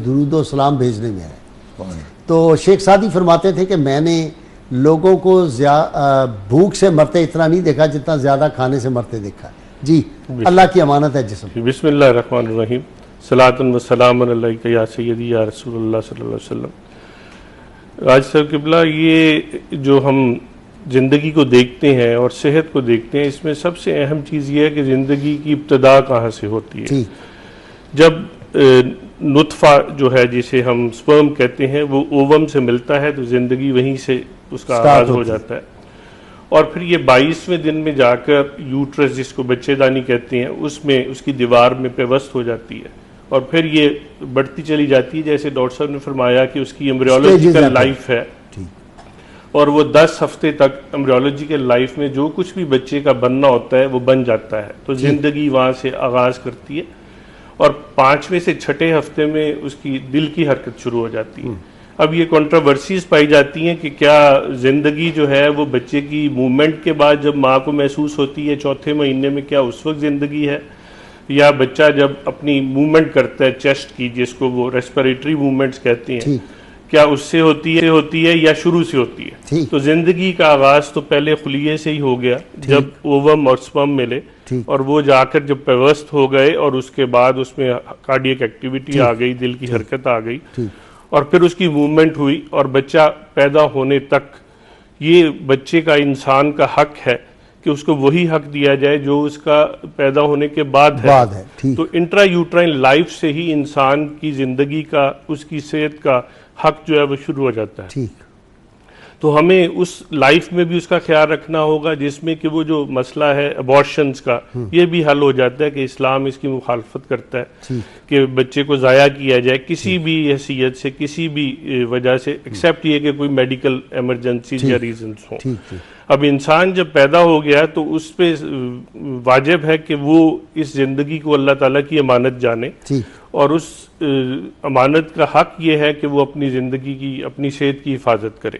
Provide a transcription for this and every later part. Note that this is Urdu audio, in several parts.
درود و سلام بھیجنے میں ہے. تو شیخ سعدی فرماتے تھے کہ میں نے لوگوں کو بھوک سے مرتے اتنا نہیں دیکھا جتنا زیادہ کھانے سے مرتے دیکھا. جی اللہ کی امانت ہے جسم. بسم اللہ الرحمن الرحیم. صلاۃ و سلام علیک یا سیدی یا رسول اللہ صلی اللہ علیہ وسلم. راج صاحب قبلہ، یہ جو ہم زندگی کو دیکھتے ہیں اور صحت کو دیکھتے ہیں، اس میں سب سے اہم چیز یہ ہے کہ زندگی کی ابتدا کہاں سے ہوتی ہے. جب نطفہ جو ہے جسے ہم سپرم کہتے ہیں وہ اووم سے ملتا ہے تو زندگی وہیں سے اس کا آغاز ہو جاتا ہے، اور پھر یہ 22ویں دن میں جا کر یوٹرس جس کو بچے دانی کہتے ہیں اس میں اس کی دیوار میں پیوست ہو جاتی ہے، اور پھر یہ بڑھتی چلی جاتی ہے. جیسے ڈاکٹر صاحب نے فرمایا کہ اس کی ایمبریولوجیکل لائف ہے، اور وہ 10 ہفتے تک ایمبریولوجیکل لائف میں جو کچھ بھی بچے کا بننا ہوتا ہے وہ بن جاتا ہے. تو زندگی وہاں سے آغاز کرتی ہے، اور 5ویں سے 6ٹھے ہفتے میں اس کی دل کی حرکت شروع ہو جاتی ہے. اب یہ کنٹروورسیز پائی جاتی ہیں کہ کیا زندگی جو ہے وہ بچے کی موومنٹ کے بعد جب ماں کو محسوس ہوتی ہے 4تھے مہینے میں، کیا اس وقت زندگی ہے، یا بچہ جب اپنی موومنٹ کرتا ہے چیسٹ کی جس کو وہ ریسپیریٹری موومنٹس کہتے ہیں، کیا اس سے ہوتی ہے یا شروع سے ہوتی ہے. تو زندگی کا آغاز تو پہلے خلیے سے ہی ہو گیا جب اووم اور سپرم ملے، اور وہ جا کر جب پیوست ہو گئے اور اس کے بعد اس میں کارڈیک ایکٹیویٹی آ گئی، دل کی حرکت آ گئی، اور پھر اس کی موومنٹ ہوئی، اور بچہ پیدا ہونے تک یہ بچے کا انسان کا حق ہے کہ اس کو وہی حق دیا جائے جو اس کا پیدا ہونے کے بعد ہے. تو انٹرا یوٹرائن لائف سے ہی انسان کی زندگی کا، اس کی صحت کا حق جو ہے وہ شروع ہو جاتا ہے. تو ہمیں اس لائف میں بھی اس کا خیال رکھنا ہوگا، جس میں کہ وہ جو مسئلہ ہے ابارشنز کا یہ بھی حل ہو جاتا ہے کہ اسلام اس کی مخالفت کرتا ہے کہ بچے کو ضائع کیا جائے کسی بھی حیثیت سے، کسی بھی وجہ سے، ایکسیپٹ یہ کہ کوئی میڈیکل ایمرجنسی یا ریزنز ہوں. اب انسان جب پیدا ہو گیا تو اس پہ واجب ہے کہ وہ اس زندگی کو اللہ تعالیٰ کی امانت جانے، اور اس امانت کا حق یہ ہے کہ وہ اپنی زندگی کی، اپنی صحت کی حفاظت کرے.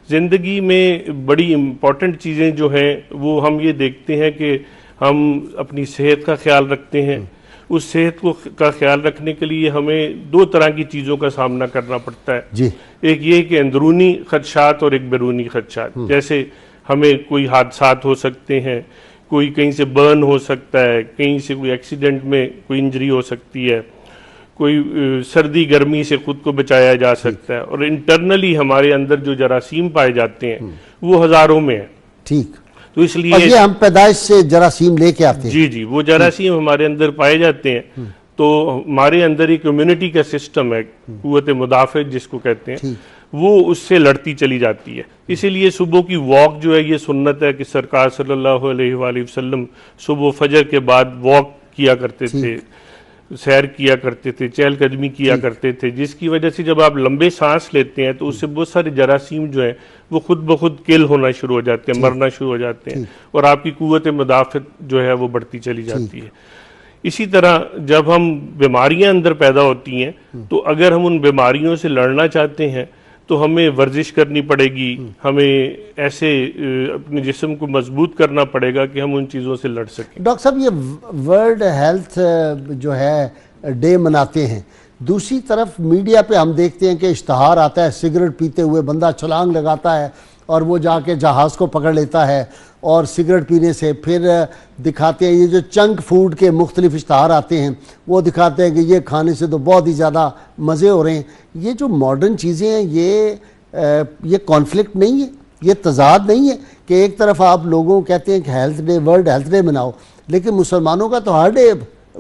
زندگی میں بڑی امپورٹنٹ چیزیں جو ہیں وہ ہم یہ دیکھتے ہیں کہ ہم اپنی صحت کا خیال رکھتے ہیں. اس صحت کا خیال رکھنے کے لیے ہمیں 2 طرح کی چیزوں کا سامنا کرنا پڑتا ہے. ایک یہ کہ اندرونی خدشات اور ایک بیرونی خدشات. جیسے ہمیں کوئی حادثات ہو سکتے ہیں، کوئی کہیں سے برن ہو سکتا ہے، کہیں سے کوئی ایکسیڈنٹ میں کوئی انجری ہو سکتی ہے، کوئی سردی گرمی سے خود کو بچایا جا سکتا ہے، اور انٹرنلی ہمارے اندر جو جراثیم پائے جاتے ہیں وہ ہزاروں میں ہیں. تو اس لیے یہ ہم پیدائش سے جراثیم لے کے آتے ہیں. جی وہ جراثیم ہمارے اندر پائے جاتے ہیں. تو ہمارے اندر ایک امیونٹی کا سسٹم ہے، قوت مدافعت جس کو کہتے ہیں، وہ اس سے لڑتی چلی جاتی ہے. اسی لیے صبح کی واک جو ہے یہ سنت ہے کہ سرکار صلی اللہ علیہ وآلہ وسلم صبح فجر کے بعد واک کیا کرتے تھے، سیر کیا کرتے تھے، چہل قدمی کیا کرتے تھے، جس کی وجہ سے جب آپ لمبے سانس لیتے ہیں تو اس سے بہت سارے جراثیم جو ہیں وہ خود بخود کل ہونا شروع ہو جاتے ہیں، مرنا شروع ہو جاتے ہیں، اور آپ کی قوت مدافعت جو ہے وہ بڑھتی چلی جاتی ہے. اسی طرح جب ہم بیماریاں اندر پیدا ہوتی ہیں تو اگر ہم ان بیماریوں سے لڑنا چاہتے ہیں تو ہمیں ورزش کرنی پڑے گی، ہمیں ایسے اپنے جسم کو مضبوط کرنا پڑے گا کہ ہم ان چیزوں سے لڑ سکیں. ڈاکٹر صاحب یہ ورلڈ ہیلتھ جو ہے ڈے مناتے ہیں، دوسری طرف میڈیا پہ ہم دیکھتے ہیں کہ اشتہار آتا ہے، سگریٹ پیتے ہوئے بندہ چھلانگ لگاتا ہے اور وہ جا کے جہاز کو پکڑ لیتا ہے، اور سگریٹ پینے سے پھر دکھاتے ہیں یہ جو چنک فوڈ کے مختلف اشتہار آتے ہیں وہ دکھاتے ہیں کہ یہ کھانے سے تو بہت ہی زیادہ مزے ہو رہے ہیں. یہ جو ماڈرن چیزیں ہیں یہ کانفلکٹ نہیں ہے، یہ تضاد نہیں ہے کہ ایک طرف آپ لوگوں کو کہتے ہیں کہ health day, world health day مناؤ، لیکن مسلمانوں کا تو ہر ڈے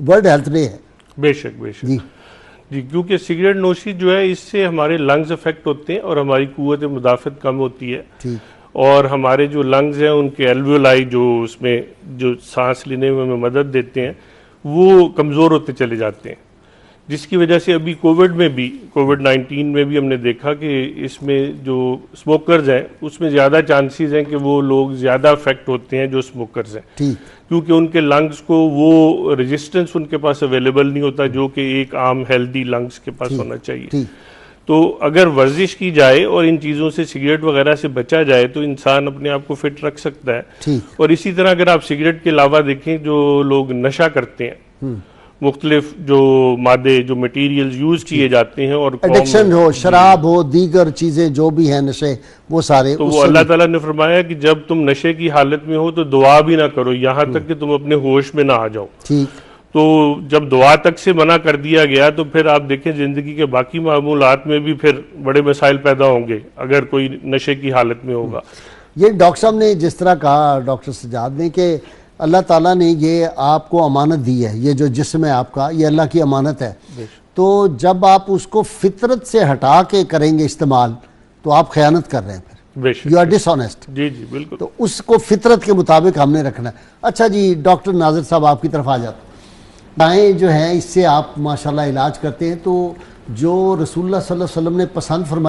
ورلڈ ہیلتھ ڈے ہے. بے شک جی کیونکہ سگریٹ نوشی جو ہے اس سے ہمارے لنگز افیکٹ ہوتے ہیں اور ہماری قوت مدافعت کم ہوتی ہے، اور ہمارے جو لنگز ہیں ان کے ایلویولائی جو اس میں جو سانس لینے میں ہمیں مدد دیتے ہیں وہ کمزور ہوتے چلے جاتے ہیں، جس کی وجہ سے ابھی کووڈ-19 میں بھی ہم نے دیکھا کہ اس میں جو اسموکرز ہیں اس میں زیادہ چانسز ہیں کہ وہ لوگ زیادہ افیکٹ ہوتے ہیں جو اسموکرز ہیں، کیونکہ ان کے لنگز کو وہ ریزسٹنس ان کے پاس اویلیبل نہیں ہوتا جو کہ ایک عام ہیلدی لنگز کے پاس ہونا چاہیے. تو اگر ورزش کی جائے اور ان چیزوں سے سگریٹ وغیرہ سے بچا جائے تو انسان اپنے آپ کو فٹ رکھ سکتا ہے. اور اسی طرح اگر آپ سگریٹ کے علاوہ دیکھیں جو لوگ نشہ کرتے ہیں، مختلف جو مادے جو مٹیریلز یوز کیے جاتے ہیں اور ایڈکشن ہو، شراب ہو، دیگر چیزیں جو بھی ہیں نشے، وہ سارے تو وہ اللہ تعالیٰ نے فرمایا کہ جب تم نشے کی حالت میں ہو تو دعا بھی نہ کرو یہاں تک کہ تم اپنے ہوش میں نہ آ جاؤ. ٹھیک. تو جب دعا تک سے منع کر دیا گیا تو پھر آپ دیکھیں زندگی کے باقی معمولات میں بھی پھر بڑے مسائل پیدا ہوں گے اگر کوئی نشے کی حالت میں ہوگا. یہ ڈاکٹر صاحب نے جس طرح کہا ڈاکٹر سجاد نے کہ اللہ تعالیٰ نے یہ آپ کو امانت دی ہے، یہ جو جسم ہے آپ کا یہ اللہ کی امانت ہے، تو جب آپ اس کو فطرت سے ہٹا کے کریں گے استعمال تو آپ خیانت کر رہے ہیں، پھر یو آر ڈس آنیسٹ. جی جی بالکل. تو اس کو فطرت کے مطابق ہم نے رکھنا ہے. اچھا جی ڈاکٹر ناظر صاحب آپ کی طرف آ جاتے ہیں. دائیں جو ہیں اس سے آپ ماشاءاللہ علاج کرتے ہیں، تو جو رسول اللہ صلی اللہ علیہ وسلم نے پسند فرمایا